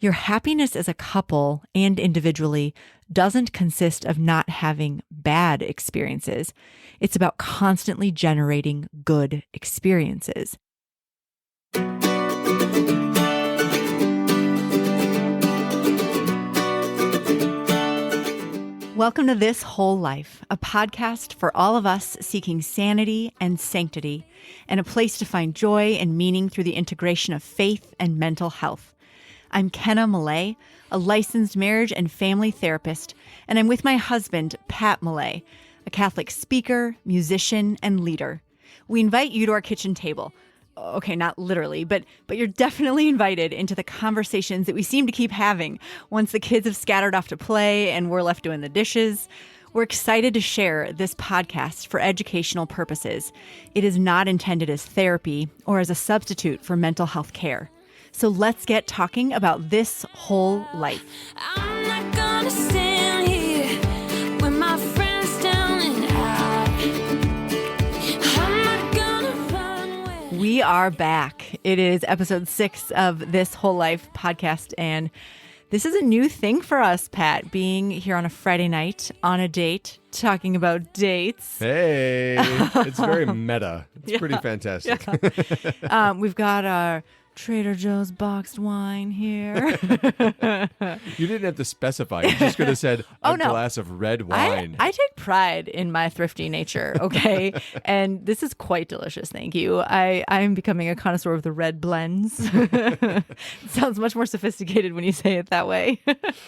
Your happiness as a couple and individually doesn't consist of not having bad experiences. It's about constantly generating good experiences. Welcome to This Whole Life, a podcast for all of us seeking sanity and sanctity, and a place to find joy and meaning through the integration of faith and mental health. I'm Kenna Millay, a licensed marriage and family therapist, and I'm with my husband, Pat Millay, a Catholic speaker, musician, and leader. We invite you to our kitchen table. Okay, not literally, but you're definitely invited into the conversations that we seem to keep having once the kids have scattered off to play and we're left doing the dishes. We're excited to share this podcast for educational purposes. It is not intended as therapy or as a substitute for mental health care. So let's get talking about this whole life. I'm not gonna stand here with my friends down and I'm not gonna run with... We are back. It is episode 6 of This Whole Life podcast, and this is a new thing for us, Pat, being here on a Friday night on a date, talking about dates. Hey, it's very meta. It's pretty fantastic. Yeah. We've got our Trader Joe's boxed wine here. You didn't have to specify. You just could have said a glass of red wine. I take pride in my thrifty nature, okay? And this is quite delicious, thank you. I'm becoming a connoisseur of the red blends. It sounds much more sophisticated when you say it that way.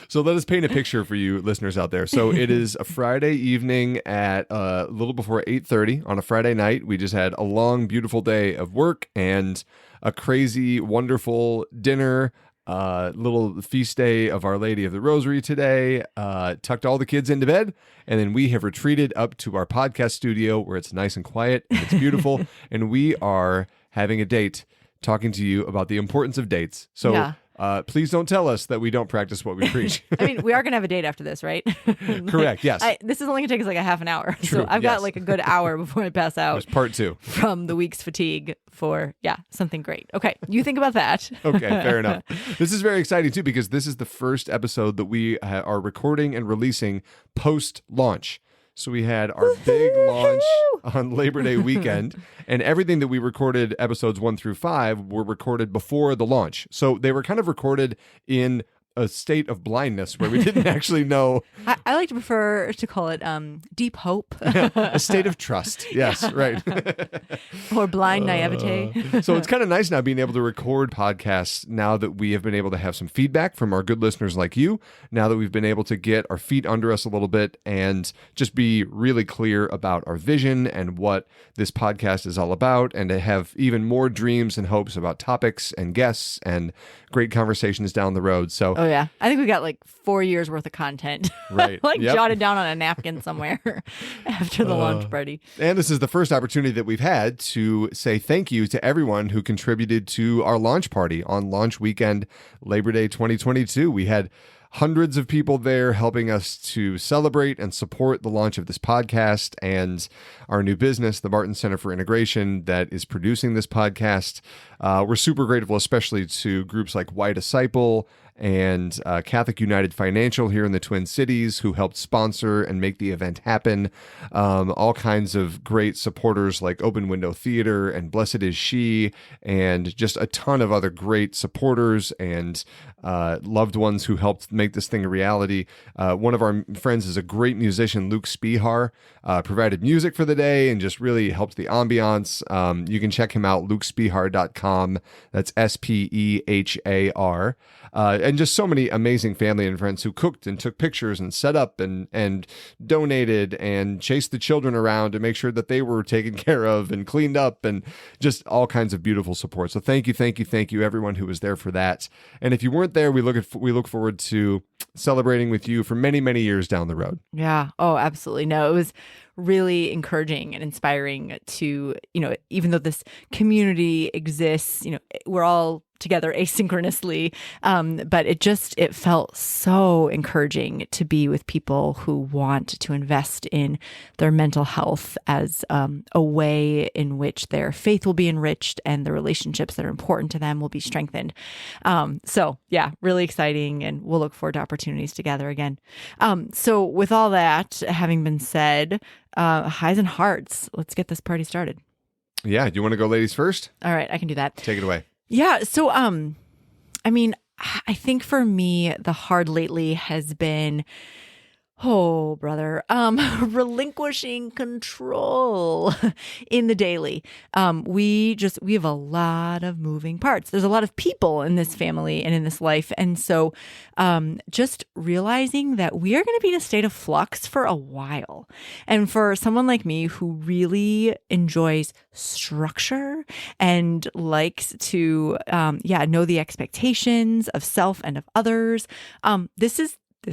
So let us paint a picture for you listeners out there. So it is a Friday evening at a little before 8:30 on a Friday night. We just had a long, beautiful day of work and a crazy, wonderful dinner, little feast day of Our Lady of the Rosary today, tucked all the kids into bed, and then we have retreated up to our podcast studio where it's nice and quiet and it's beautiful, and we are having a date talking to you about the importance of dates. So Yeah. Please don't tell us that we don't practice what we preach. I mean, we are going to have a date after this, right? Correct, yes. This is only going to take us like a half an hour. True, So I've yes. got like a good hour before I pass out. There's part 2. From the week's fatigue for, something great. Okay, you think about that. Okay, fair enough. This is very exciting too because this is the first episode that we are recording and releasing post-launch. So we had our big launch on Labor Day weekend, and everything that we recorded, episodes 1 through 5, were recorded before the launch. So they were kind of recorded in a state of blindness where we didn't actually know. I like to prefer to call it deep hope. A state of trust. Yes, right. Or blind naivete. So it's kind of nice now being able to record podcasts now that we have been able to have some feedback from our good listeners like you, now that we've been able to get our feet under us a little bit and just be really clear about our vision and what this podcast is all about, and to have even more dreams and hopes about topics and guests and great conversations down the road. So Oh, yeah. I think we got like 4 years worth of content. Right. Yep. Jotted down on a napkin somewhere after the launch party. And this is the first opportunity that we've had to say thank you to everyone who contributed to our launch party on launch weekend, Labor Day 2022. We had hundreds of people there helping us to celebrate and support the launch of this podcast and our new business, the Martin Center for Integration, that is producing this podcast. We're super grateful, especially to groups like White Disciple and Catholic United Financial here in the Twin Cities, who helped sponsor and make the event happen. All kinds of great supporters like Open Window Theater and Blessed Is She, and just a ton of other great supporters and loved ones who helped make this thing a reality. One of our friends is a great musician, Luke Spihar, provided music for the day and just really helped the ambiance. You can check him out, lukespihar.com. That's Spehar. And just so many amazing family and friends who cooked and took pictures and set up and donated and chased the children around to make sure that they were taken care of and cleaned up, and just all kinds of beautiful support. So thank you, everyone who was there for that. And if you weren't there, we look forward to celebrating with you for many, many years down the road. Yeah. Oh, absolutely. No, it was really encouraging and inspiring to, even though this community exists, we're all together asynchronously. But it felt so encouraging to be with people who want to invest in their mental health as a way in which their faith will be enriched and the relationships that are important to them will be strengthened. So yeah, really exciting, and we'll look forward to opportunities together again. So with all that having been said, highs and hearts, let's get this party started. Yeah. Do you want to go ladies first? All right, I can do that. Take it away. Yeah. So, I mean, I think for me, the hard lately has been, oh, brother, relinquishing control in the daily. We have a lot of moving parts. There's a lot of people in this family and in this life. And so just realizing that we are going to be in a state of flux for a while. And for someone like me who really enjoys structure and likes to, know the expectations of self and of others, this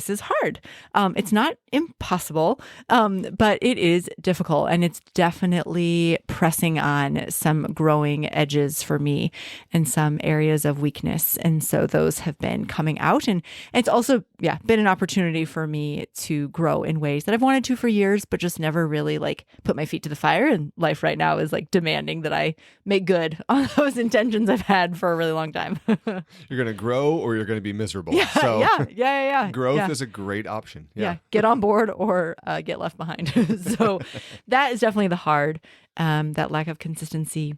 is hard. It's not impossible, but it is difficult, and it's definitely pressing on some growing edges for me and some areas of weakness. And so those have been coming out, and it's also, been an opportunity for me to grow in ways that I've wanted to for years, but just never really like put my feet to the fire. And life right now is like demanding that I make good on those intentions I've had for a really long time. You're going to grow or you're going to be miserable. Yeah. Growth is a great option. Yeah. Get on board or get left behind. So that is definitely the hard, that lack of consistency.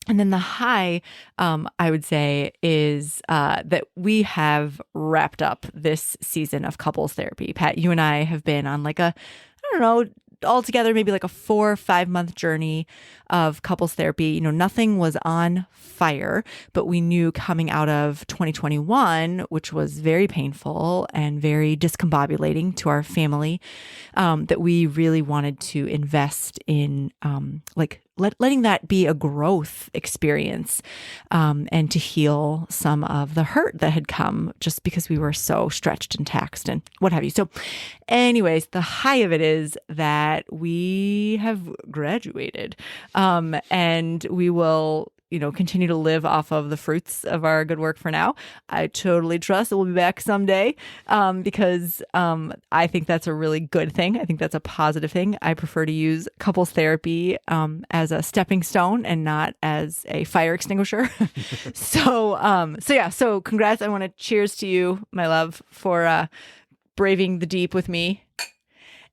And then the high, I would say, is that we have wrapped up this season of couples therapy. Pat, you and I have been on like altogether maybe like a 4 or 5 month journey of couples therapy. Nothing was on fire, but we knew coming out of 2021, which was very painful and very discombobulating to our family, that we really wanted to invest in letting that be a growth experience, and to heal some of the hurt that had come just because we were so stretched and taxed and what have you. So anyways, the high of it is that we have graduated, and we will continue to live off of the fruits of our good work for now. I totally trust that we'll be back someday, because I think that's a really good thing. I think that's a positive thing. I prefer to use couples therapy as a stepping stone and not as a fire extinguisher. So congrats. I want to cheers to you, my love, for braving the deep with me.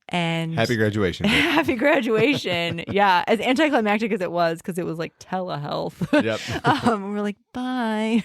And happy graduation. Happy graduation. Yeah. As anticlimactic as it was, because it was like telehealth. Yep. We're like, bye.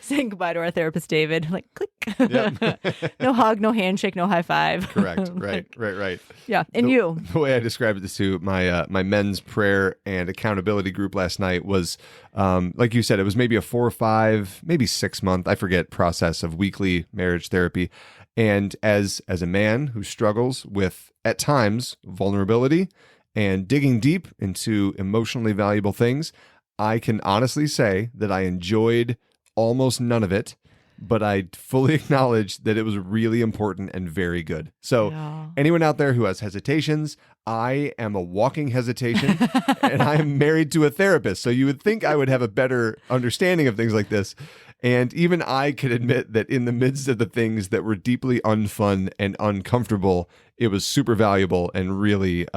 Saying goodbye to our therapist, David. Like, click. Yep. No hug, no handshake, no high five. Correct. Right. Yeah. And you. The way I described it to my men's prayer and accountability group last night was, like you said, it was maybe a 4 or 5, maybe 6 month, I forget, process of weekly marriage therapy. And as a man who struggles with, at times, vulnerability and digging deep into emotionally valuable things, I can honestly say that I enjoyed almost none of it, but I fully acknowledge that it was really important and very good. So anyone out there who has hesitations, I am a walking hesitation, and I am married to a therapist. So you would think I would have a better understanding of things like this. And even I can admit that in the midst of the things that were deeply unfun and uncomfortable, it was super valuable and really,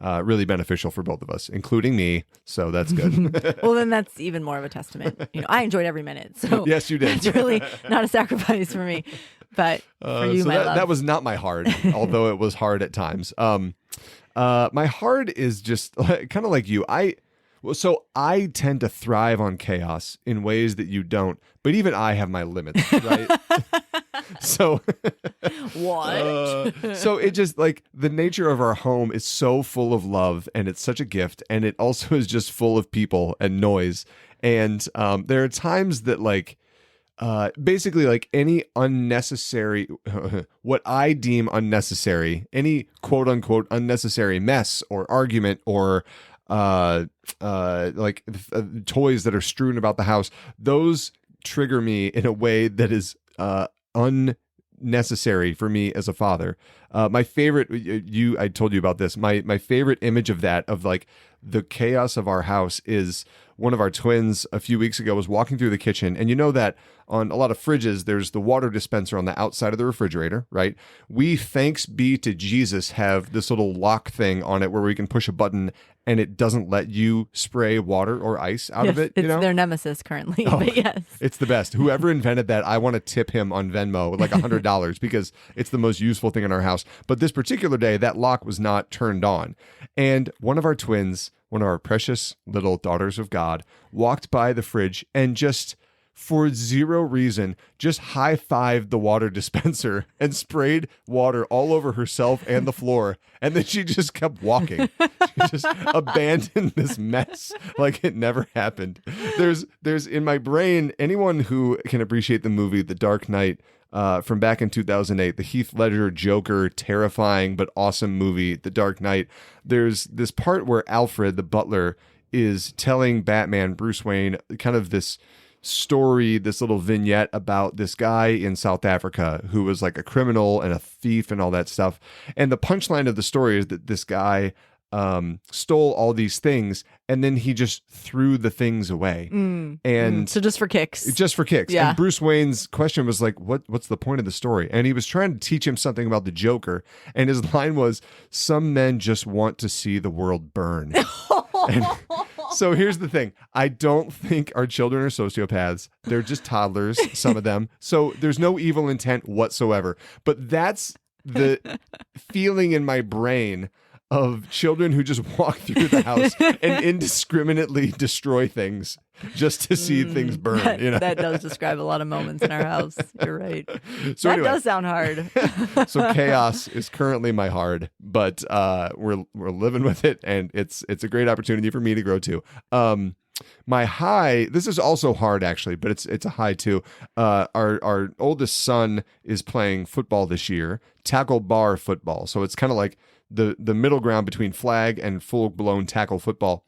really beneficial for both of us, including me. So that's good. Well, then that's even more of a testament. I enjoyed every minute. So yes, you did. It's really not a sacrifice for me, but for you, my love. That was not my hard, although it was hard at times. My hard is just kind of like you. So I tend to thrive on chaos in ways that you don't, but even I have my limits, right? So what? So it just like the nature of our home is so full of love, and it's such a gift, and it also is just full of people and noise. And there are times that basically like any unnecessary, what I deem unnecessary, any quote unquote unnecessary mess or argument or toys that are strewn about the house, those trigger me in a way that is unnecessary for me as a father. My favorite, I told you about this. My favorite image of that, of like the chaos of our house, is one of our twins a few weeks ago was walking through the kitchen, and you know that on a lot of fridges, there's the water dispenser on the outside of the refrigerator, right? We, thanks be to Jesus, have this little lock thing on it where we can push a button and it doesn't let you spray water or ice out of it. It's their nemesis currently, but yes. It's the best. Whoever invented that, I want to tip him on Venmo like $100 because it's the most useful thing in our house. But this particular day, that lock was not turned on. And one of our twins, one of our precious little daughters of God, walked by the fridge and just, for zero reason, just high-fived the water dispenser and sprayed water all over herself and the floor. And then she just kept walking. She just abandoned this mess like it never happened. There's in my brain, anyone who can appreciate the movie The Dark Knight from back in 2008, the Heath Ledger Joker, terrifying but awesome movie, The Dark Knight. There's this part where Alfred, the butler, is telling Batman, Bruce Wayne, kind of this story, this little vignette about this guy in South Africa who was like a criminal and a thief and all that stuff. And the punchline of the story is that this guy stole all these things and then he just threw the things away. And so just for kicks. Yeah. And Bruce Wayne's question was like, what's the point of the story? And he was trying to teach him something about the Joker. And his line was, some men just want to see the world burn. And so here's the thing. I don't think our children are sociopaths. They're just toddlers, some of them. So there's no evil intent whatsoever. But that's the feeling in my brain of children who just walk through the house and indiscriminately destroy things just to see things burn. That does describe a lot of moments in our house. You're right. So that anyway, does sound hard. So chaos is currently my hard, but we're living with it, and it's a great opportunity for me to grow too. My high, this is also hard actually, but it's a high too. Our oldest son is playing football this year, tackle bar football. So it's kind of like the middle ground between flag and full-blown tackle football.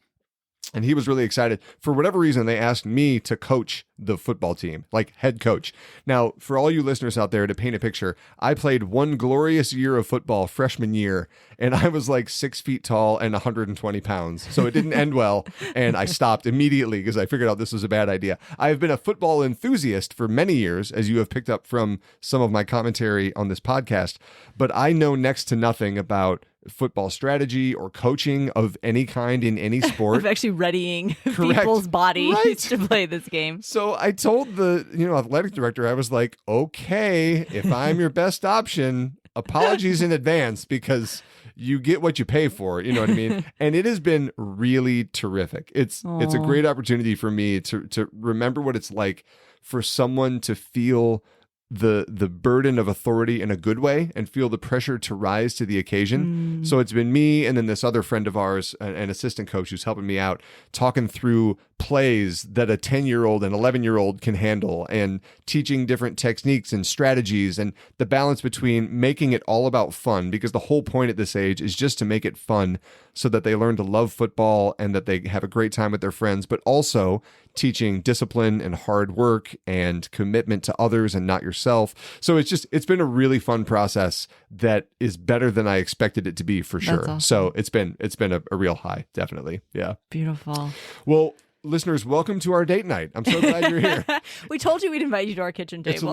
And he was really excited. For whatever reason, they asked me to coach the football team, like head coach. Now, for all you listeners out there, to paint a picture, I played one glorious year of football freshman year, and I was like 6 feet tall and 120 pounds. So it didn't end well, and I stopped immediately because I figured out this was a bad idea. I have been a football enthusiast for many years, as you have picked up from some of my commentary on this podcast, but I know next to nothing about football strategy or coaching of any kind in any sport. Of actually readying people's bodies to play this game. So I told the athletic director, I was like, okay, if I'm your best option, apologies in advance because you get what you pay for. You know what I mean? And it has been really terrific. It's a great opportunity for me to remember what it's like for someone to feel the burden of authority in a good way and feel the pressure to rise to the occasion. So it's been me and then this other friend of ours, an assistant coach who's helping me out, talking through plays that a 10-year-old and 11-year-old can handle and teaching different techniques and strategies and the balance between making it all about fun, because the whole point at this age is just to make it fun so that they learn to love football and that they have a great time with their friends, but also teaching discipline and hard work and commitment to others and not yourself. So it's been a really fun process that is better than I expected it to be, for sure. Awesome. So it's been a real high, definitely. Yeah. Beautiful. Well, listeners, welcome to our date night. I'm so glad you're here. We told you we'd invite you to our kitchen table. It's a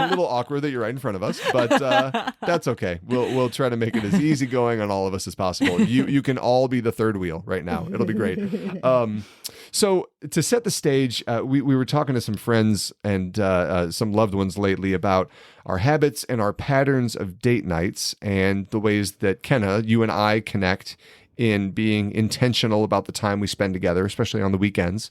little awkward that you're right in front of us, but that's okay. We'll try to make it as easygoing on all of us as possible. You can all be the third wheel right now. It'll be great. So to set the stage, we were talking to some friends and some loved ones lately about our habits and our patterns of date nights and the ways that Kenna, you and I connect in being intentional about the time we spend together, especially on the weekends.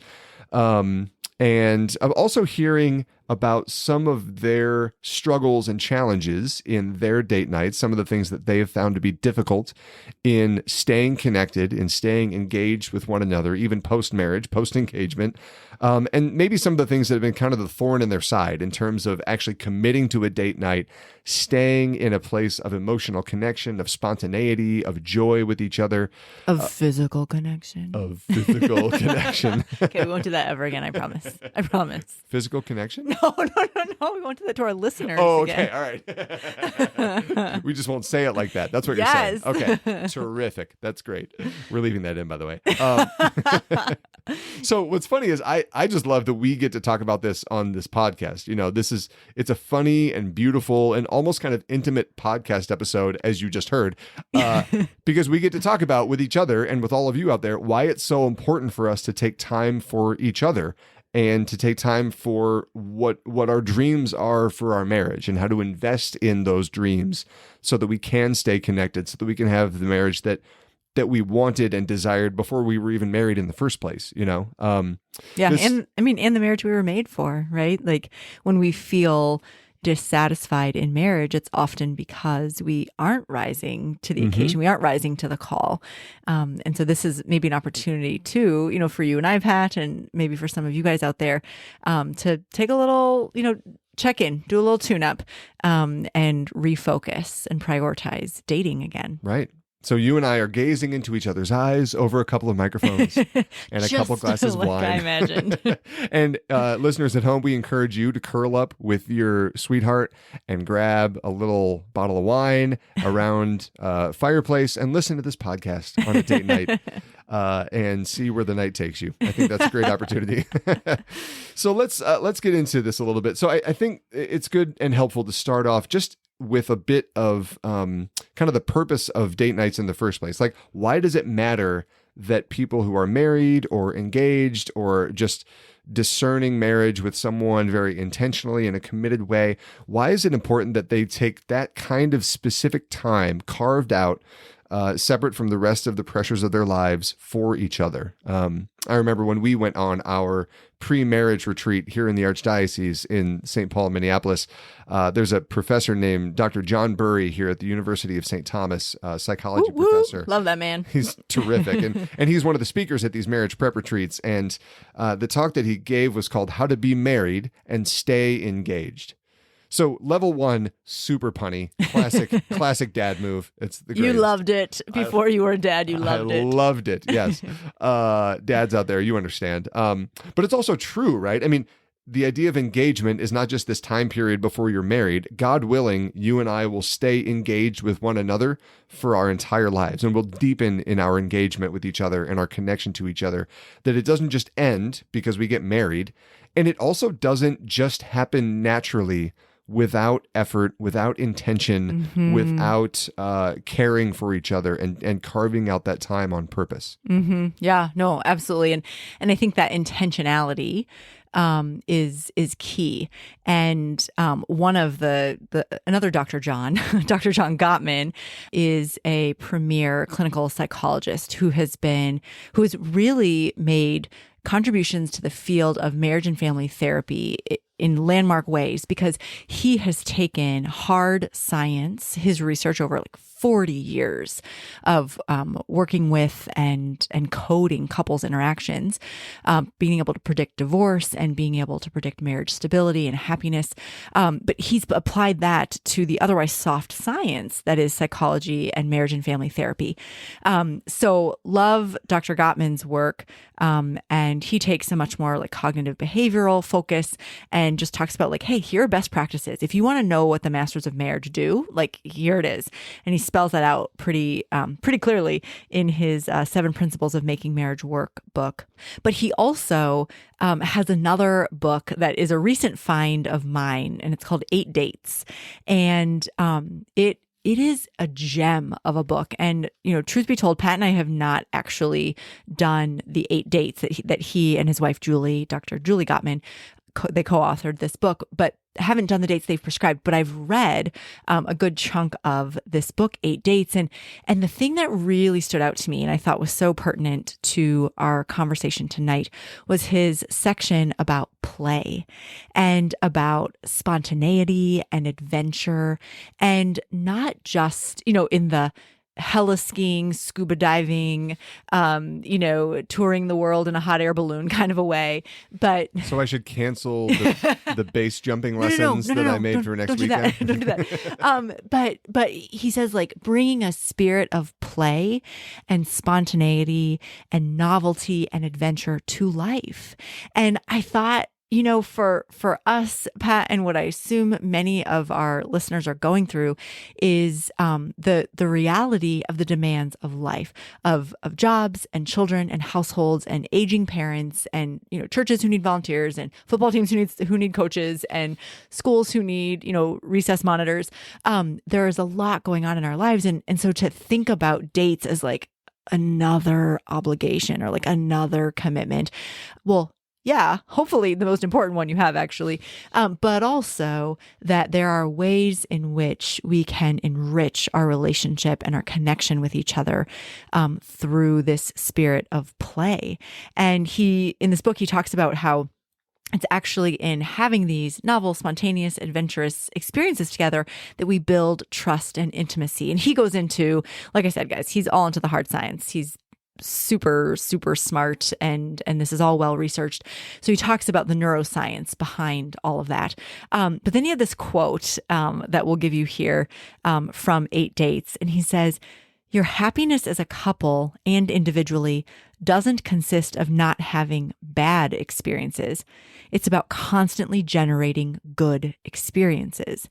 And I'm also hearing about some of their struggles and challenges in their date nights, some of the things that they have found to be difficult in staying connected, in staying engaged with one another, even post-marriage, post-engagement, and maybe some of the things that have been kind of the thorn in their side in terms of actually committing to a date night, staying in a place of emotional connection, of spontaneity, of joy with each other. Of physical connection. Of physical connection. Okay, we won't do that ever again, I promise. I promise. Physical connection? No. We won't do that to our listeners. Oh, again. okay. All right. We just won't say it like that. That's what you're saying. Okay. Terrific. That's great. We're leaving that in, by the way. So what's funny is I just love that we get to talk about this on this podcast. It's a funny and beautiful and almost kind of intimate podcast episode, as you just heard, because we get to talk about with each other and with all of you out there why it's so important for us to take time for each other and to take time for what our dreams are for our marriage and how to invest in those dreams so that we can stay connected, so that we can have the marriage that we wanted and desired before we were even married in the first place, and the marriage we were made for, right? Like when we feel dissatisfied in marriage, it's often because we aren't rising to the occasion. We aren't rising to the call. And so this is maybe an opportunity too, for you and I, Pat, and maybe for some of you guys out there, to take a little, check in, do a little tune up, and refocus and prioritize dating again. Right. So you and I are gazing into each other's eyes over a couple of microphones and a couple glasses of wine. I imagined. And listeners at home, we encourage you to curl up with your sweetheart and grab a little bottle of wine around a fireplace and listen to this podcast on a date night and see where the night takes you. I think that's a great opportunity. So let's get into this a little bit. So I think it's good and helpful to start off just with a bit of kind of the purpose of date nights in the first place. Like, why does it matter that people who are married or engaged or just discerning marriage with someone very intentionally in a committed way, why is it important that they take that kind of specific time carved out, separate from the rest of the pressures of their lives for each other? I remember when we went on our pre-marriage retreat here in the Archdiocese in St. Paul, Minneapolis, there's a professor named Dr. John Burry here at the University of St. Thomas, psychology professor. Love that man. He's terrific. And he's one of the speakers at these marriage prep retreats. And the talk that he gave was called How to Be Married and Stay Engaged. So level 1, super punny, classic dad move. It's the greatest. You loved it before you were a dad. You loved it. I loved it. Yes. Dads out there, you understand. But it's also true, right? I mean, the idea of engagement is not just this time period before you're married. God willing, you and I will stay engaged with one another for our entire lives, and we'll deepen in our engagement with each other and our connection to each other, that it doesn't just end because we get married. And it also doesn't just happen naturally without effort, without intention, without caring for each other and carving out that time on purpose. Yeah, no, absolutely. And I think that intentionality is key. And one of another Dr. John, Dr. John Gottman, is a premier clinical psychologist who has really made contributions to the field of marriage and family therapy in landmark ways, because he has taken hard science, his research over like 40 years of working with and coding couples interactions, being able to predict divorce and being able to predict marriage stability and happiness. But he's applied that to the otherwise soft science that is psychology and marriage and family therapy. So love Dr. Gottman's work. And he takes a much more like cognitive behavioral focus and just talks about like, hey, here are best practices. If you want to know what the masters of marriage do, like here it is. And he spells that out pretty clearly in his 7 Principles of Making Marriage Work book. But he also has another book that is a recent find of mine, and it's called 8 Dates. And it is a gem of a book. And, truth be told, Pat and I have not actually done the 8 dates that he and his wife, Julie, Dr. Julie Gottman, they co-authored this book, but haven't done the dates they've prescribed. But I've read a good chunk of this book, 8 Dates. And the thing that really stood out to me and I thought was so pertinent to our conversation tonight was his section about play and about spontaneity and adventure, and not just, in the hella skiing, scuba diving, touring the world in a hot air balloon kind of a way. But so I should cancel the base jumping lessons that I made for next weekend. Don't do that. But he says like bringing a spirit of play and spontaneity and novelty and adventure to life. And I thought for us, Pat, and what I assume many of our listeners are going through is the reality of the demands of life, of jobs and children and households and aging parents and churches who need volunteers and football teams who need coaches and schools who need recess monitors. There is a lot going on in our lives, and so to think about dates as like another obligation or like another commitment, well, yeah, hopefully the most important one you have actually, but also that there are ways in which we can enrich our relationship and our connection with each other through this spirit of play. And in this book, he talks about how it's actually in having these novel, spontaneous, adventurous experiences together that we build trust and intimacy. And he goes into, like I said, guys, he's all into the hard science. He's super, super smart, and this is all well researched. So he talks about the neuroscience behind all of that. But then he had this quote that we'll give you here from 8 Dates. And he says, "Your happiness as a couple and individually doesn't consist of not having bad experiences. It's about constantly generating good experiences."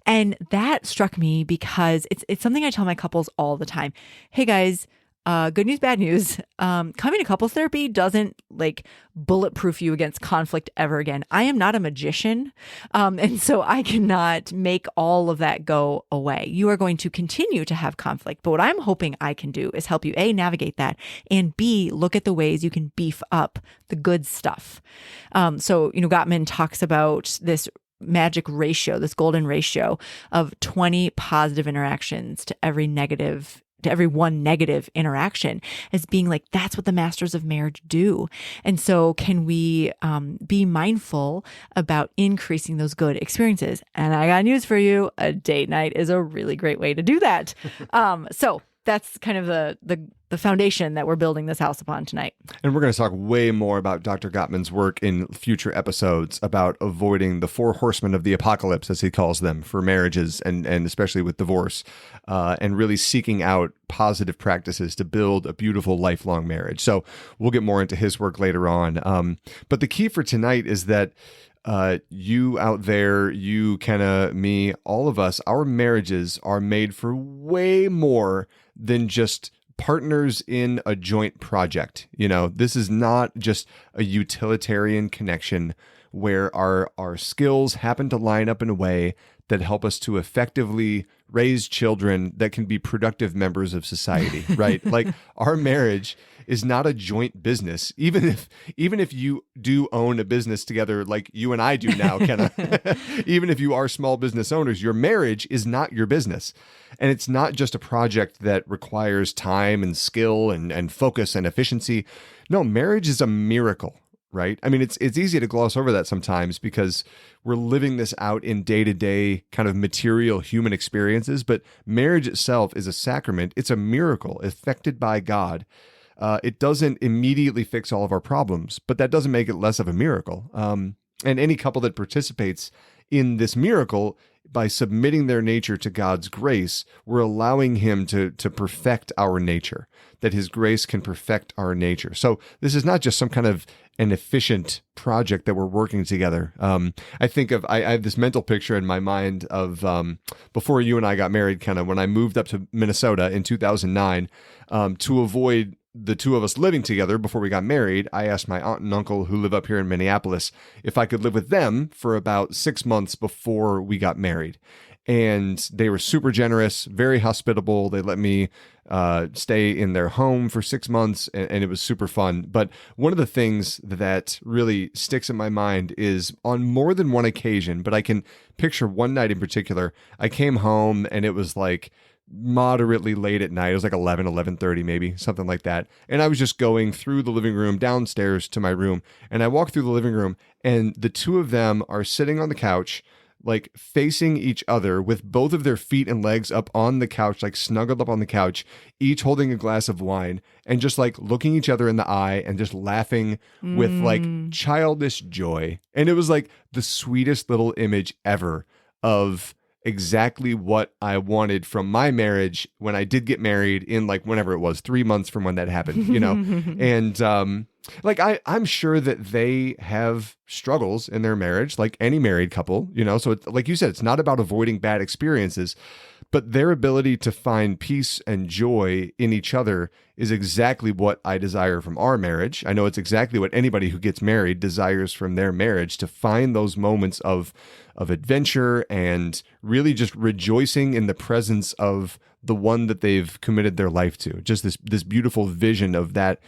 And that struck me because it's something I tell my couples all the time. Hey guys, good news, bad news. Coming to couples therapy doesn't like bulletproof you against conflict ever again. I am not a magician. And so I cannot make all of that go away. You are going to continue to have conflict. But what I'm hoping I can do is help you, A, navigate that, and B, look at the ways you can beef up the good stuff. So Gottman talks about this magic ratio, this golden ratio of 20 positive interactions to every one negative interaction as being like, that's what the masters of marriage do. And so can we be mindful about increasing those good experiences? And I got news for you. A date night is a really great way to do that. So that's kind of the foundation that we're building this house upon tonight. And we're going to talk way more about Dr. Gottman's work in future episodes about avoiding the 4 horsemen of the apocalypse, as he calls them, for marriages and especially with divorce, and really seeking out positive practices to build a beautiful lifelong marriage. So we'll get more into his work later on. But the key for tonight is that you out there, you, Kenna, me, all of us, our marriages are made for way more than just partners in a joint project. This is not just a utilitarian connection where our skills happen to line up in a way that help us to effectively raise children that can be productive members of society, right? Like our marriage is not a joint business. Even if you do own a business together like you and I do now, Kenna, even if you are small business owners, your marriage is not your business. And it's not just a project that requires time and skill and focus and efficiency. No, marriage is a miracle, right? I mean, it's easy to gloss over that sometimes because we're living this out in day-to-day kind of material human experiences, but marriage itself is a sacrament. It's a miracle effected by God. It doesn't immediately fix all of our problems, but that doesn't make it less of a miracle. And any couple that participates in this miracle, by submitting their nature to God's grace, we're allowing him to perfect our nature, that his grace can perfect our nature. So this is not just some kind of an efficient project that we're working together. I have this mental picture in my mind of before you and I got married, kind of when I moved up to Minnesota in 2009, to avoid the two of us living together before we got married, I asked my aunt and uncle who live up here in Minneapolis if I could live with them for about 6 months before we got married. And they were super generous, very hospitable. They let me stay in their home for 6 months, and it was super fun. But one of the things that really sticks in my mind is on more than one occasion, but I can picture one night in particular, I came home and it was like moderately late at night. It was like 11:30 maybe, something like that. And I was just going through the living room downstairs to my room, and I walked through the living room, and the two of them are sitting on the couch, like facing each other with both of their feet and legs up on the couch, like snuggled up on the couch, each holding a glass of wine, and just like looking each other in the eye and just laughing with like childish joy. And it was like the sweetest little image ever of exactly what I wanted from my marriage when I did get married in like whenever it was, 3 months from when that happened, And Like I'm sure that they have struggles in their marriage, like any married couple, so it's, like you said, it's not about avoiding bad experiences, but their ability to find peace and joy in each other is exactly what I desire from our marriage. I know it's exactly what anybody who gets married desires from their marriage, to find those moments of adventure and really just rejoicing in the presence of the one that they've committed their life to. Just this beautiful vision of that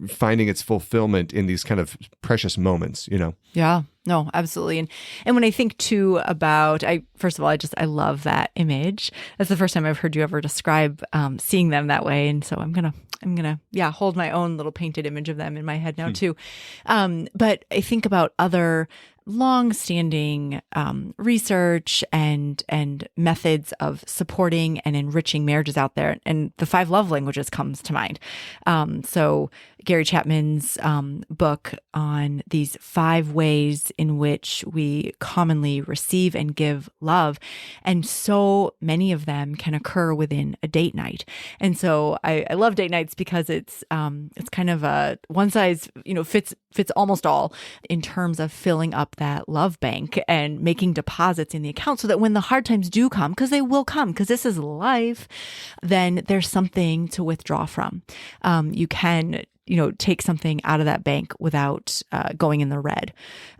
finding its fulfillment in these kind of precious moments, Yeah, no, absolutely. And when I think too about, first of all, I love that image. That's the first time I've heard you ever describe seeing them that way. And so I'm gonna hold my own little painted image of them in my head now too. But I think about other long-standing research and methods of supporting and enriching marriages out there, and the 5 love languages comes to mind. So Gary Chapman's book on these 5 ways in which we commonly receive and give love, and so many of them can occur within a date night. And so I love date nights because it's kind of a one size fits almost all in terms of filling up that love bank and making deposits in the account, so that when the hard times do come, because they will come, because this is life, then there's something to withdraw from. You can take something out of that bank without going in the red.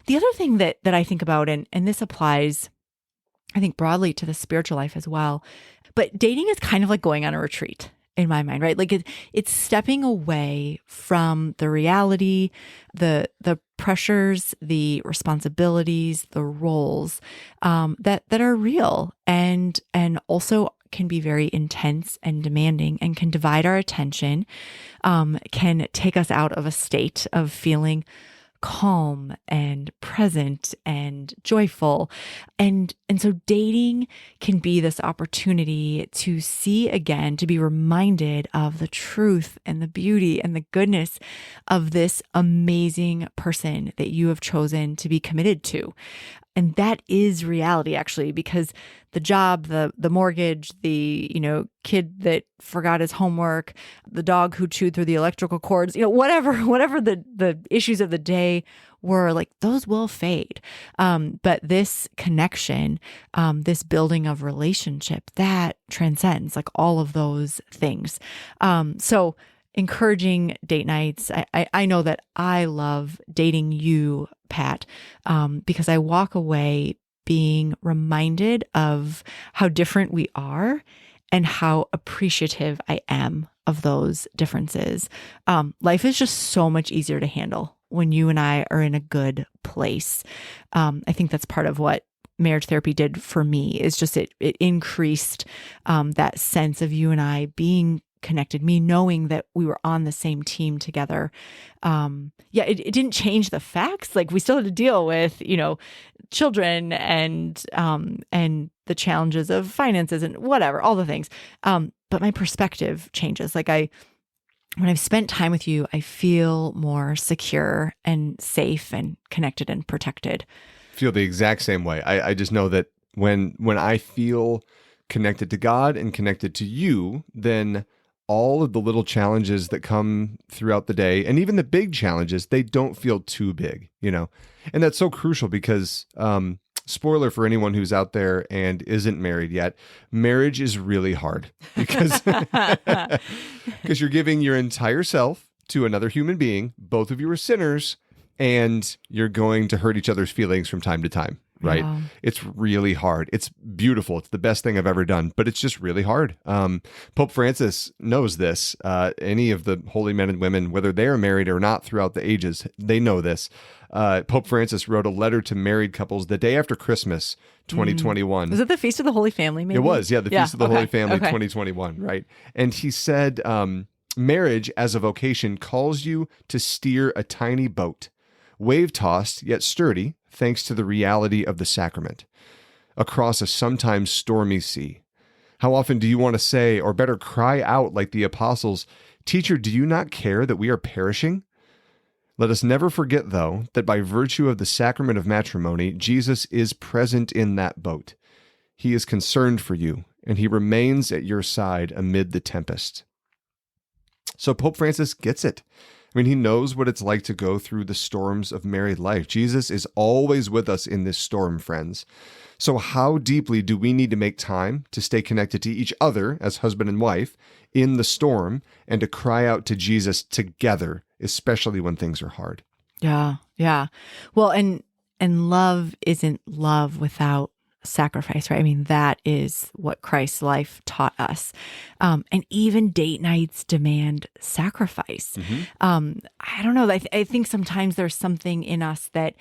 The other thing that I think about, and this applies, I think, broadly to the spiritual life as well, but dating is kind of like going on a retreat in my mind, right? Like it's stepping away from the reality, the pressures, the responsibilities, the roles that are real and also can be very intense and demanding, and can divide our attention, can take us out of a state of feeling calm and present and joyful. And so dating can be this opportunity to see again, to be reminded of the truth and the beauty and the goodness of this amazing person that you have chosen to be committed to. And that is reality, actually, because the job, the mortgage, the kid that forgot his homework, the dog who chewed through the electrical cords, whatever the issues of the day were, like, those will fade. But this connection, this building of relationship, that transcends like all of those things. So encouraging date nights. I know that I love dating you, Pat, because I walk away being reminded of how different we are and how appreciative I am of those differences. Life is just so much easier to handle when you and I are in a good place. I think that's part of what marriage therapy did for me, is just it increased that sense of you and I being connected, me knowing that we were on the same team together. It didn't change the facts. Like, we still had to deal with, children and the challenges of finances and whatever, all the things. But my perspective changes. Like, when I've spent time with you, I feel more secure and safe and connected and protected. Feel the exact same way. I just know that when I feel connected to God and connected to you, then all of the little challenges that come throughout the day, and even the big challenges, they don't feel too big, and that's so crucial because, spoiler for anyone who's out there and isn't married yet, marriage is really hard because you're giving your entire self to another human being. Both of you are sinners, and you're going to hurt each other's feelings from time to time. Right? Yeah. It's really hard. It's beautiful. It's the best thing I've ever done, but it's just really hard. Pope Francis knows this. Any of the holy men and women, whether they are married or not throughout the ages, they know this. Pope Francis wrote a letter to married couples the day after Christmas, 2021. Was it the Feast of the Holy Family, maybe? It was, the Feast of the Holy Family, 2021, right? And he said, marriage as a vocation calls you to steer a tiny boat, wave-tossed yet sturdy, thanks to the reality of the sacrament, across a sometimes stormy sea. How often do you want to say, or better cry out like the apostles, "Teacher, do you not care that we are perishing?" Let us never forget, though, that by virtue of the sacrament of matrimony, Jesus is present in that boat. He is concerned for you, and he remains at your side amid the tempest. So Pope Francis gets it. I mean, he knows what it's like to go through the storms of married life. Jesus is always with us in this storm, friends. So how deeply do we need to make time to stay connected to each other as husband and wife in the storm and to cry out to Jesus together, especially when things are hard? Yeah. Yeah. Well, and love isn't love without sacrifice, right? I mean, that is what Christ's life taught us. And even date nights demand sacrifice. I don't know. I think sometimes there's something in us that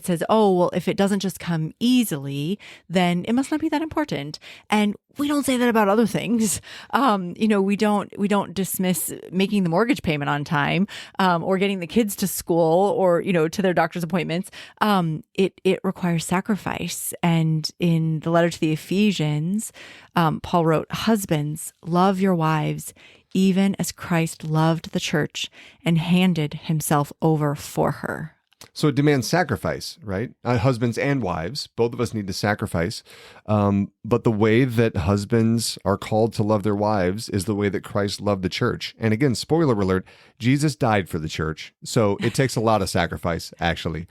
says, oh, well, if it doesn't just come easily, then it must not be that important. And we don't say that about other things. We don't dismiss making the mortgage payment on time, or getting the kids to school, or, to their doctor's appointments. It requires sacrifice. And in the letter to the Ephesians, Paul wrote, "Husbands, love your wives, even as Christ loved the church and handed himself over for her." So it demands sacrifice, right? Husbands and wives, both of us need to sacrifice. But the way that husbands are called to love their wives is the way that Christ loved the church. And again, spoiler alert, Jesus died for the church. So it takes a lot of sacrifice, actually.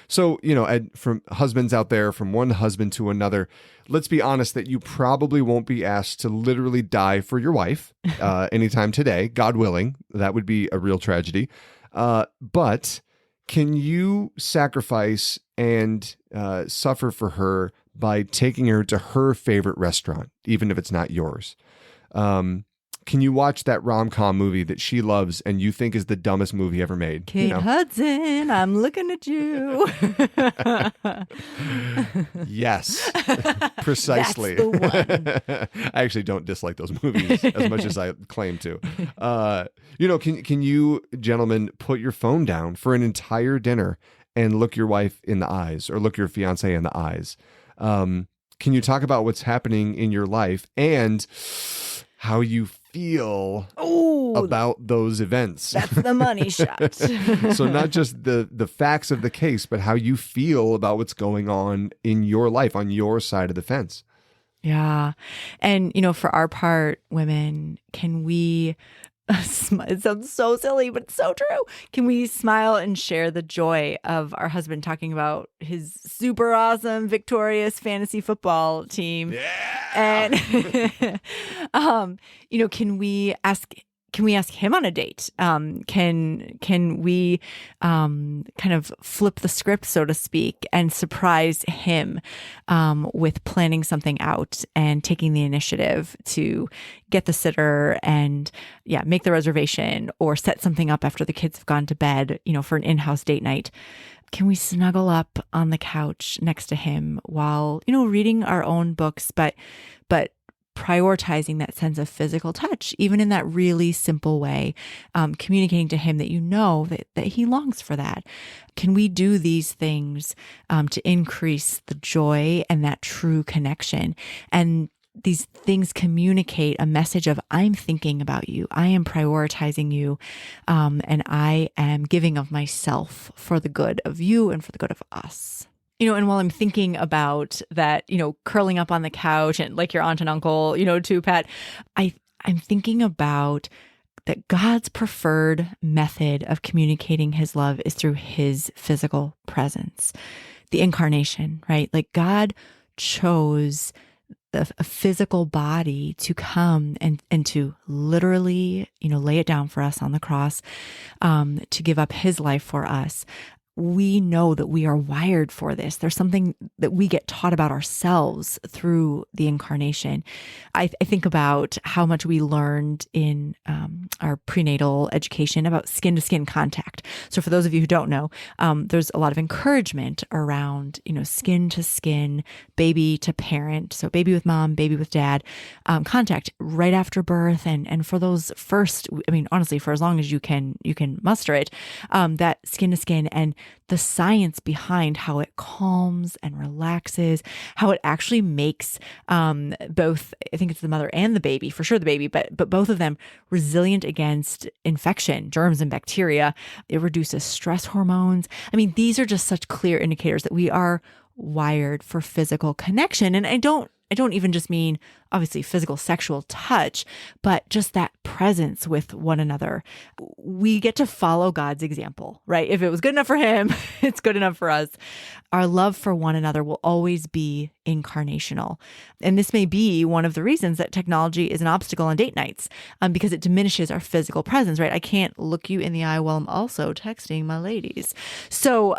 So, from husbands out there, from one husband to another, let's be honest that you probably won't be asked to literally die for your wife anytime today, God willing. That would be a real tragedy. But can you sacrifice and suffer for her by taking her to her favorite restaurant, even if it's not yours? Can you watch that rom-com movie that she loves and you think is the dumbest movie ever made? Kate Hudson, I'm looking at you. Yes, precisely. That's the one. I actually don't dislike those movies as much as I claim to. Can you, gentlemen, put your phone down for an entire dinner and look your wife in the eyes, or look your fiance in the eyes? Can you talk about what's happening in your life and how you feel about those events? That's the money shot. So not just the facts of the case, but how you feel about what's going on in your life, on your side of the fence. Yeah. And, for our part, women, can we, it sounds so silly, but it's so true. Can we smile and share the joy of our husband talking about his super awesome, victorious fantasy football team? Yeah. And, can we ask him on a date? Can we kind of flip the script, so to speak, and surprise him with planning something out and taking the initiative to get the sitter and make the reservation, or set something up after the kids have gone to bed, for an in-house date night? Can we snuggle up on the couch next to him while, reading our own books, but prioritizing that sense of physical touch, even in that really simple way, communicating to him that that he longs for that? Can we do these things to increase the joy and that true connection? And these things communicate a message of, I'm thinking about you, I am prioritizing you, and I am giving of myself for the good of you and for the good of us. And while I'm thinking about that, curling up on the couch and like your aunt and uncle, too, Pat, I'm thinking about that God's preferred method of communicating his love is through his physical presence, the incarnation, right? Like God chose a physical body to come and to literally, lay it down for us on the cross, to give up his life for us. We know that we are wired for this. There's something that we get taught about ourselves through the incarnation. I think about how much we learned in our prenatal education about skin-to-skin contact. So for those of you who don't know, there's a lot of encouragement around, skin-to-skin, baby to parent. So baby with mom, baby with dad, contact right after birth. And for those first, honestly, for as long as you can muster it, that skin-to-skin, and the science behind how it calms and relaxes, how it actually makes both, I think it's the mother and the baby, for sure the baby, but both of them resilient against infection, germs and bacteria. It reduces stress hormones. These are just such clear indicators that we are wired for physical connection. And I don't I don't even just mean obviously physical sexual touch, but just that presence with one another. We get to follow God's example, right? If it was good enough for him, it's good enough for us. Our love for one another will always be incarnational. And this may be one of the reasons that technology is an obstacle on date nights, because it diminishes our physical presence, right? I can't look you in the eye while I'm also texting my ladies. So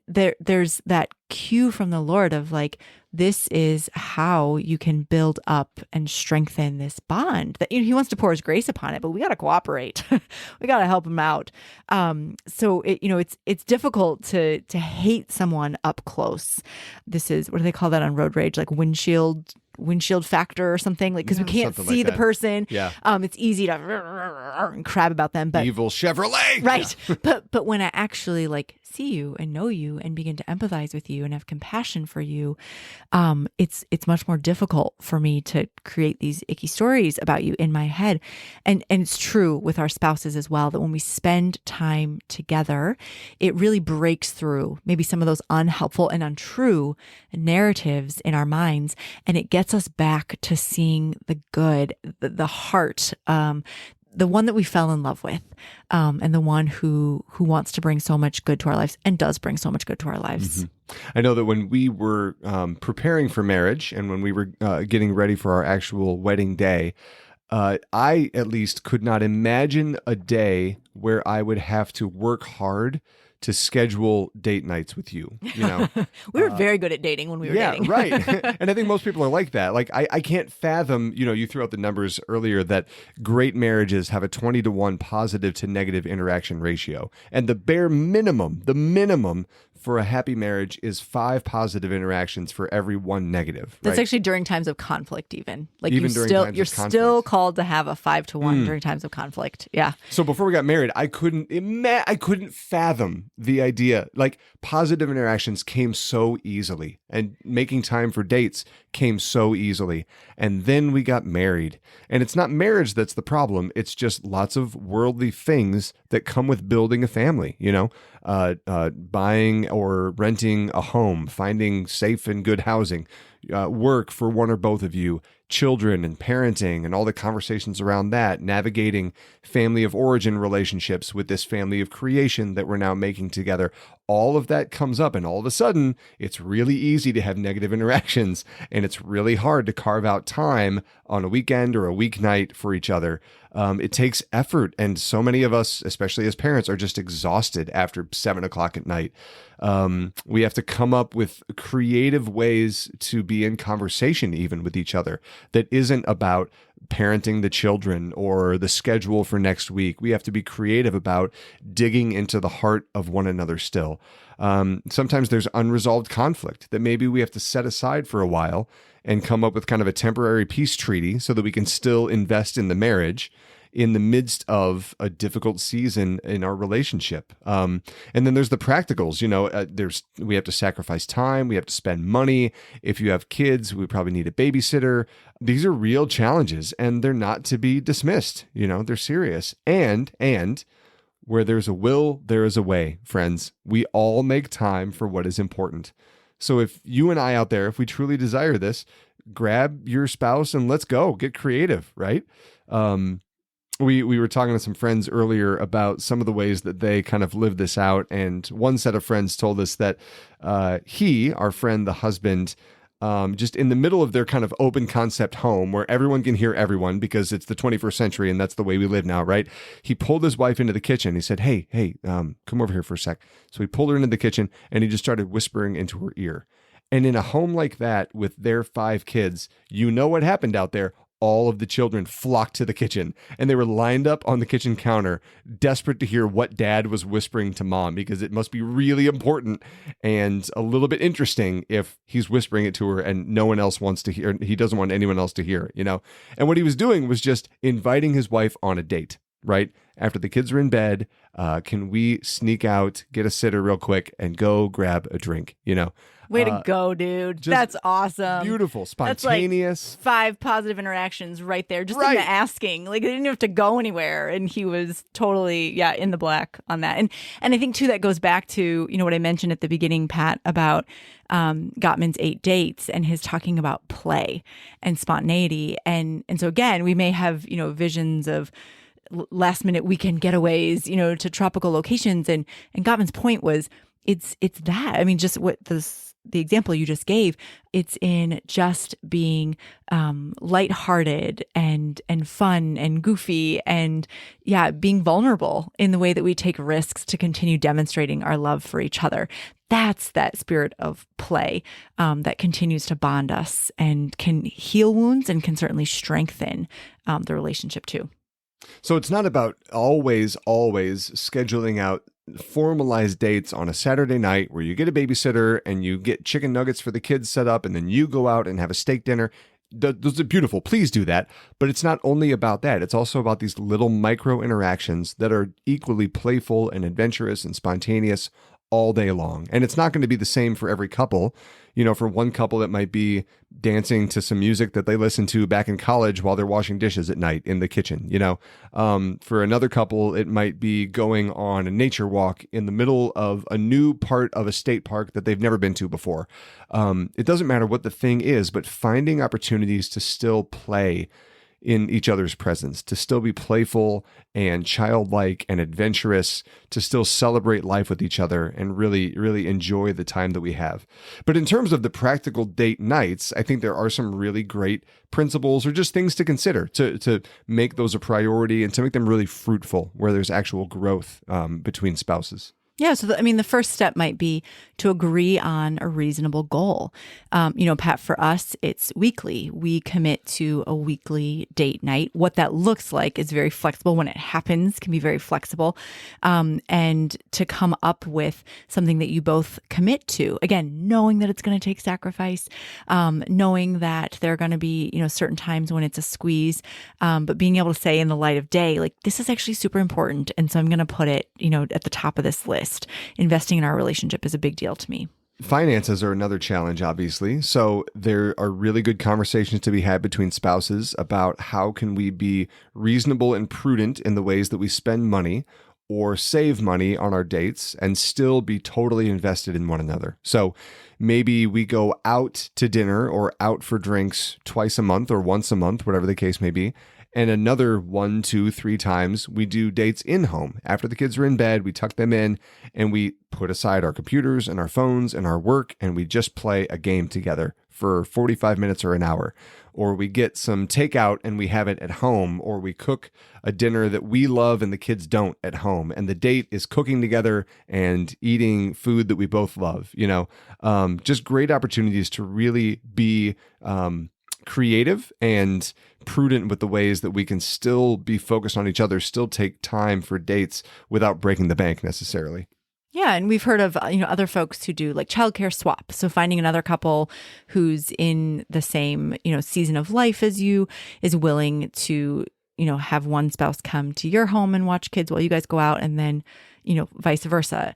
there's that cue from the Lord of like, this is how you can build up and strengthen this bond that he wants to pour his grace upon it, but we got to cooperate. We got to help him out. So it's difficult to hate someone up close. This is, what do they call that on road rage? Like windshield factor or something, like, because we can't see the person. Yeah. It's easy to crab about them, but evil Chevrolet. Right. Yeah. But when I actually like see you and know you and begin to empathize with you and have compassion for you, it's much more difficult for me to create these icky stories about you in my head. And it's true with our spouses as well, that when we spend time together, it really breaks through maybe some of those unhelpful and untrue narratives in our minds, and it gets us back to seeing the good, the heart, the one that we fell in love with, and the one who wants to bring so much good to our lives and does bring so much good to our lives. Mm-hmm. I know that when we were preparing for marriage and when we were getting ready for our actual wedding day, I at least could not imagine a day where I would have to work hard to schedule date nights with you. You know, we were very good at dating when we were dating. Yeah, right. And I think most people are like that. Like I can't fathom, you threw out the numbers earlier that great marriages have a 20-to-1 positive to negative interaction ratio. And the minimum for a happy marriage is 5 positive interactions for every 1 negative. That's right? actually during times of conflict, even. Like even during times you're of conflict. still called to have a 5-to-1 during times of conflict. Yeah. So before we got married, I couldn't fathom the idea. Like positive interactions came so easily, and making time for dates came so easily. And then we got married, and it's not marriage that's the problem. It's just lots of worldly things that come with building a family. Buying or renting a home, finding safe and good housing, work for one or both of you, children and parenting and all the conversations around that, navigating family of origin relationships with this family of creation that we're now making together. All of that comes up, and all of a sudden, it's really easy to have negative interactions, and it's really hard to carve out time on a weekend or a weeknight for each other. It takes effort, and so many of us, especially as parents, are just exhausted after 7 o'clock at night. We have to come up with creative ways to be in conversation even with each other that isn't about parenting the children or the schedule for next week. We have to be creative about digging into the heart of one another still. Sometimes there's unresolved conflict that maybe we have to set aside for a while and come up with kind of a temporary peace treaty so that we can still invest in the marriage in the midst of a difficult season in our relationship. And then there's the practicals, we have to sacrifice time. We have to spend money. If you have kids, we probably need a babysitter. These are real challenges, and they're not to be dismissed. They're serious. And where there's a will, there is a way, friends. We all make time for what is important. So if you and I out there, if we truly desire this, grab your spouse and let's go get creative, right? We were talking to some friends earlier about some of the ways that they kind of live this out. And one set of friends told us that our friend, the husband, just in the middle of their kind of open concept home where everyone can hear everyone because it's the 21st century and that's the way we live now, right? He pulled his wife into the kitchen. He said, hey, come over here for a sec. So he pulled her into the kitchen and he just started whispering into her ear. And in a home like that with their 5 kids, what happened out there. All of the children flocked to the kitchen, and they were lined up on the kitchen counter, desperate to hear what dad was whispering to mom, because it must be really important and a little bit interesting if he's whispering it to her and no one else wants to hear. He doesn't want anyone else to hear, And what he was doing was just inviting his wife on a date, right? After the kids are in bed, can we sneak out, get a sitter real quick, and go grab a drink? Way to go, dude. just That's awesome. Beautiful, That's spontaneous. like 5 positive interactions right there, just in Right. the asking. Like, they didn't have to go anywhere, and he was totally, in the black on that. And I think too that goes back to what I mentioned at the beginning, Pat, about Gottman's 8 dates and his talking about play and spontaneity. And so again, we may have visions of last minute weekend getaways, to tropical locations, and Gottman's point was it's that. I mean, just what the example you just gave, it's in just being lighthearted and fun and goofy and being vulnerable in the way that we take risks to continue demonstrating our love for each other. That's that spirit of play that continues to bond us and can heal wounds and can certainly strengthen the relationship too. So it's not about always scheduling out formalized dates on a Saturday night where you get a babysitter and you get chicken nuggets for the kids set up and then you go out and have a steak dinner. Those are beautiful. Please do that. But it's not only about that. It's also about these little micro interactions that are equally playful and adventurous and spontaneous all day long. And it's not going to be the same for every couple. For one couple, it might be dancing to some music that they listened to back in college while they're washing dishes at night in the kitchen. For another couple, it might be going on a nature walk in the middle of a new part of a state park that they've never been to before. It doesn't matter what the thing is, but finding opportunities to still play in each other's presence, to still be playful and childlike and adventurous, to still celebrate life with each other and really, really enjoy the time that we have. But in terms of the practical date nights, I think there are some really great principles or just things to consider to make those a priority and to make them really fruitful where there's actual growth between spouses. Yeah. So, the first step might be to agree on a reasonable goal. Pat, for us, it's weekly. We commit to a weekly date night. What that looks like is very flexible. When it happens, can be very flexible. And to come up with something that you both commit to. Again, knowing that it's going to take sacrifice, knowing that there are going to be, certain times when it's a squeeze, but being able to say in the light of day, like, this is actually super important. And so I'm going to put it, at the top of this list. Investing in our relationship is a big deal to me. Finances are another challenge, obviously. So there are really good conversations to be had between spouses about how can we be reasonable and prudent in the ways that we spend money or save money on our dates and still be totally invested in one another. So maybe we go out to dinner or out for drinks twice a month or once a month, whatever the case may be. And another 1, 2, 3 times we do dates in home. After the kids are in bed, we tuck them in and we put aside our computers and our phones and our work and we just play a game together for 45 minutes or an hour. Or we get some takeout and we have it at home, or we cook a dinner that we love and the kids don't at home. And the date is cooking together and eating food that we both love. Just great opportunities to really be creative and prudent with the ways that we can still be focused on each other, still take time for dates without breaking the bank necessarily. Yeah, and we've heard of other folks who do like childcare swap. So finding another couple who's in the same season of life as you is willing to have one spouse come to your home and watch kids while you guys go out, and then vice versa.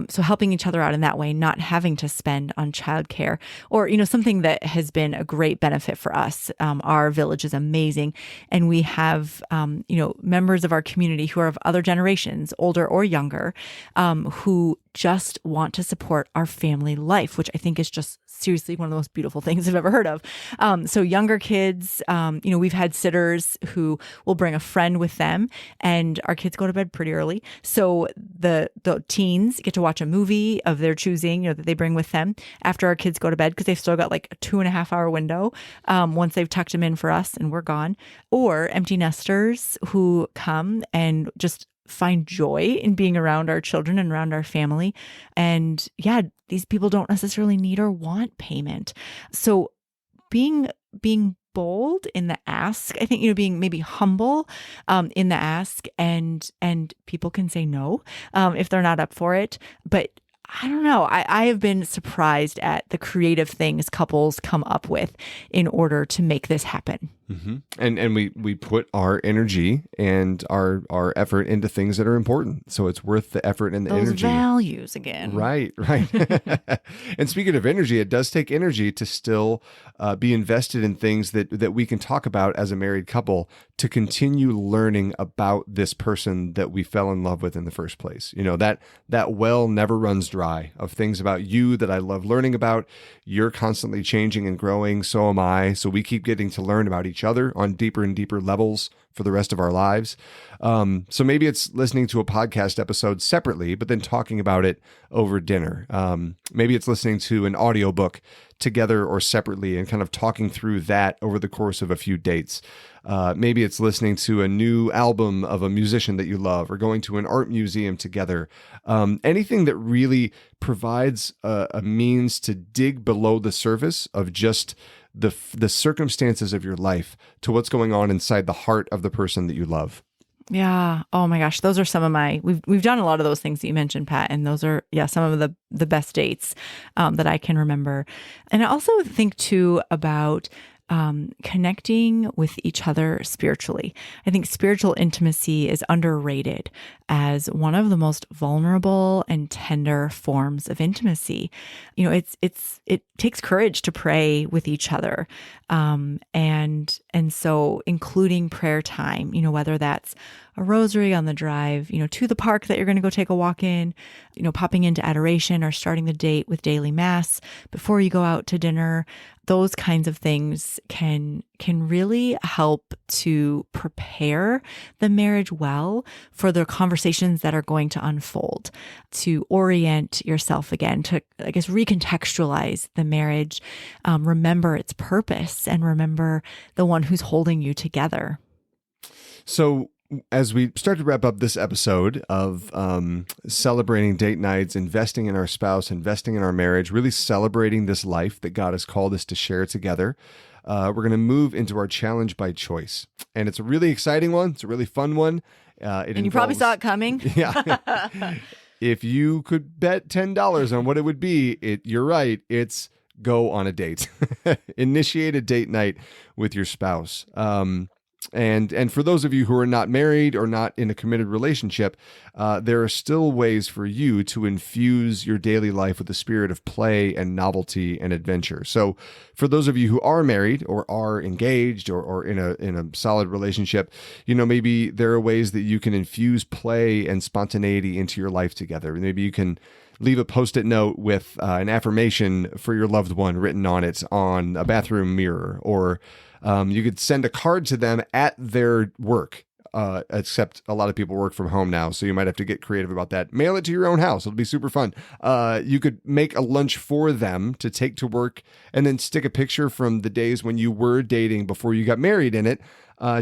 So helping each other out in that way, not having to spend on childcare, or, something that has been a great benefit for us. Our village is amazing. And we have, members of our community who are of other generations, older or younger, who just want to support our family life, which I think is just seriously one of the most beautiful things I've ever heard of. So younger kids, we've had sitters who will bring a friend with them, and our kids go to bed pretty early. So the teens get to watch a movie of their choosing, that they bring with them after our kids go to bed, because they've still got like a 2.5 hour window once they've tucked them in for us and we're gone. Or empty nesters who come and just find joy in being around our children and around our family. And these people don't necessarily need or want payment. So being bold in the ask, I think, being maybe humble in the ask, and people can say no if they're not up for it. But I don't know. I have been surprised at the creative things couples come up with in order to make this happen. And we put our energy and our effort into things that are important. So it's worth the effort and the Those energy. values again. Right. And speaking of energy, it does take energy to still be invested in things that we can talk about as a married couple to continue learning about this person that we fell in love with in the first place. You know, that well never runs dry of things about you that I love learning about. You're constantly changing and growing. So am I. So we keep getting to learn about each other on deeper and deeper levels for the rest of our lives. So maybe it's listening to a podcast episode separately, but then talking about it over dinner. Maybe it's listening to an audiobook together or separately and kind of talking through that over the course of a few dates. Maybe it's listening to a new album of a musician that you love or going to an art museum together. Anything that really provides a means to dig below the surface of just the circumstances of your life to what's going on inside the heart of the person that you love. Yeah. Oh my gosh. Those are some of we've done a lot of those things that you mentioned, Pat. And those are, some of the best dates that I can remember. And I also think too about connecting with each other spiritually. I think spiritual intimacy is underrated as one of the most vulnerable and tender forms of intimacy. You know, it takes courage to pray with each other. And so including prayer time, you know, whether that's a rosary on the drive, you know, to the park that you're going to go take a walk in, you know, popping into adoration or starting the date with daily mass before you go out to dinner. Those kinds of things can really help to prepare the marriage well for the conversations that are going to unfold, to orient yourself again, to, I guess, recontextualize the marriage, remember its purpose, and remember the one who's holding you together. So as we start to wrap up this episode of celebrating date nights, investing in our spouse, investing in our marriage, really celebrating this life that God has called us to share together, we're going to move into our challenge by choice. And it's a really exciting one. It's a really fun one. And you probably saw it coming. Yeah. If you could bet $10 on what it would be, you're right. It's go on a date. Initiate a date night with your spouse. And for those of you who are not married or not in a committed relationship, there are still ways for you to infuse your daily life with the spirit of play and novelty and adventure. So for those of you who are married or are engaged or in a solid relationship, you know, maybe there are ways that you can infuse play and spontaneity into your life together. Maybe you can leave a Post-it note with an affirmation for your loved one written on it on a bathroom mirror, or you could send a card to them at their work, except a lot of people work from home now, so you might have to get creative about that. Mail it to your own house. It'll be super fun. You could make a lunch for them to take to work and then stick a picture from the days when you were dating before you got married in it,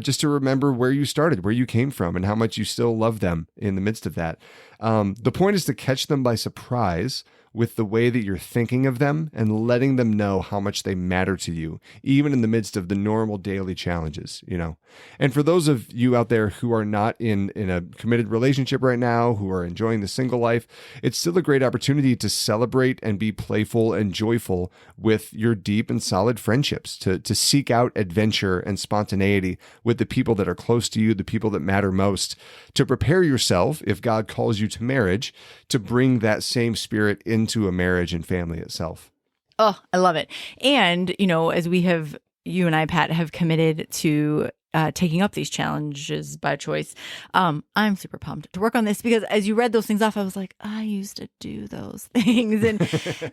just to remember where you started, where you came from, and how much you still love them in the midst of that. The point is to catch them by surprise with the way that you're thinking of them and letting them know how much they matter to you, even in the midst of the normal daily challenges, you know. And for those of you out there who are not in a committed relationship right now, who are enjoying the single life, it's still a great opportunity to celebrate and be playful and joyful with your deep and solid friendships, to seek out adventure and spontaneity with the people that are close to you, the people that matter most, to prepare yourself, if God calls you to marriage, to bring that same spirit into a marriage and family itself. Oh, I love it. And, you know, as you and I, Pat, have committed to taking up these challenges by choice, I'm super pumped to work on this, because as you read those things off, I was like, I used to do those things.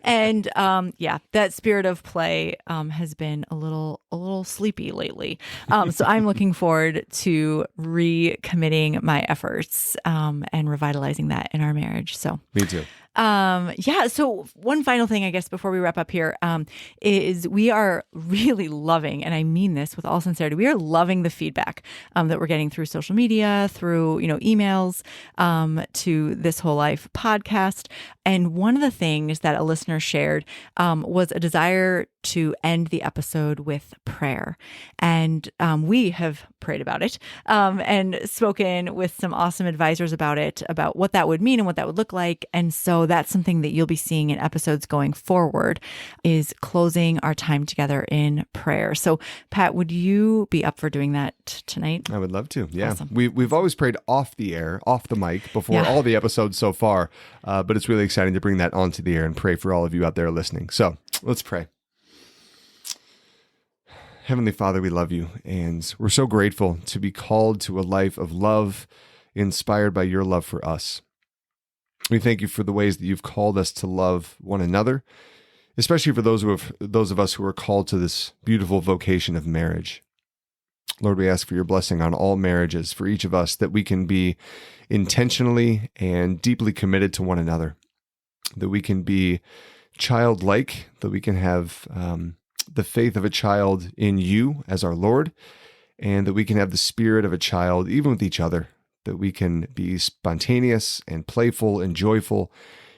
And that spirit of play has been a little sleepy lately. So I'm looking forward to recommitting my efforts and revitalizing that in our marriage. So Me too. So one final thing, I guess, before we wrap up here, is we are really loving, and I mean this with all sincerity, we are loving the feedback that we're getting through social media, through, emails to This Whole Life podcast. And one of the things that a listener shared was a desire to end the episode with prayer. And we have prayed about it and spoken with some awesome advisors about it, about what that would mean and what that would look like. And so that's something that you'll be seeing in episodes going forward, is closing our time together in prayer. So Pat, would you be up for doing that tonight? I would love to. Yeah. Awesome. We've always prayed off the air, off the mic before all the episodes so far. But it's really exciting to bring that onto the air and pray for all of you out there listening. So let's pray. Heavenly Father, we love you, and we're so grateful to be called to a life of love inspired by your love for us. We thank you for the ways that you've called us to love one another, especially for those of us who are called to this beautiful vocation of marriage. Lord, we ask for your blessing on all marriages for each of us, that we can be intentionally and deeply committed to one another, that we can be childlike, that we can have the faith of a child in you as our Lord, and that we can have the spirit of a child even with each other, that we can be spontaneous and playful and joyful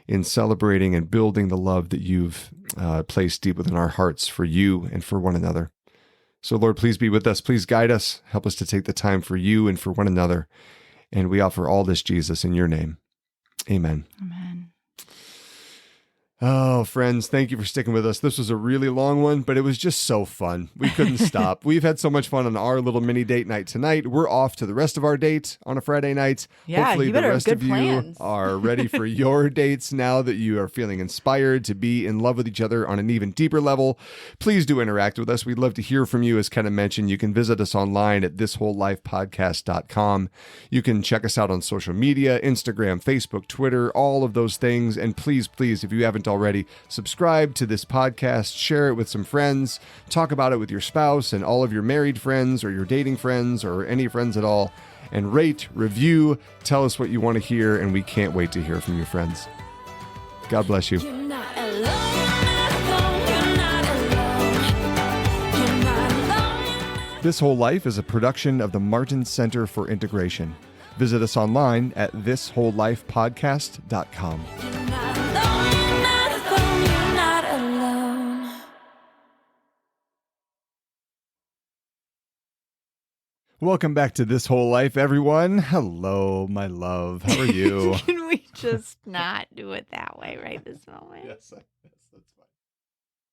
in celebrating and building the love that you've placed deep within our hearts for you and for one another. So Lord, please be with us. Please guide us. Help us to take the time for you and for one another. And we offer all this, Jesus, in your name. Amen. Amen. Oh, friends, thank you for sticking with us. This was a really long one, but it was just so fun. We couldn't stop. We've had so much fun on our little mini date night tonight. We're off to the rest of our date on a Friday night. Yeah, hopefully you better the have rest good of plans. you are ready for your dates now that you are feeling inspired to be in love with each other on an even deeper level. Please do interact with us. We'd love to hear from you. As Kenna mentioned, you can visit us online at thiswholelifepodcast.com. You can check us out on social media, Instagram, Facebook, Twitter, all of those things. And please, if you haven't already, subscribe to this podcast, share it with some friends, talk about it with your spouse and all of your married friends or your dating friends or any friends at all, and rate, review, tell us what you want to hear, and we can't wait to hear from your friends. God bless you. You're not alone, you're not alone, you're not alone. This Whole Life is a production of the Martin Center for Integration. Visit us online at thiswholelifepodcast.com. You're not alone, you're not alone, you're not alone. Welcome back to This Whole Life, everyone. Hello, my love. How are you? Can we just not do it that way right this moment? Yes, that's fine.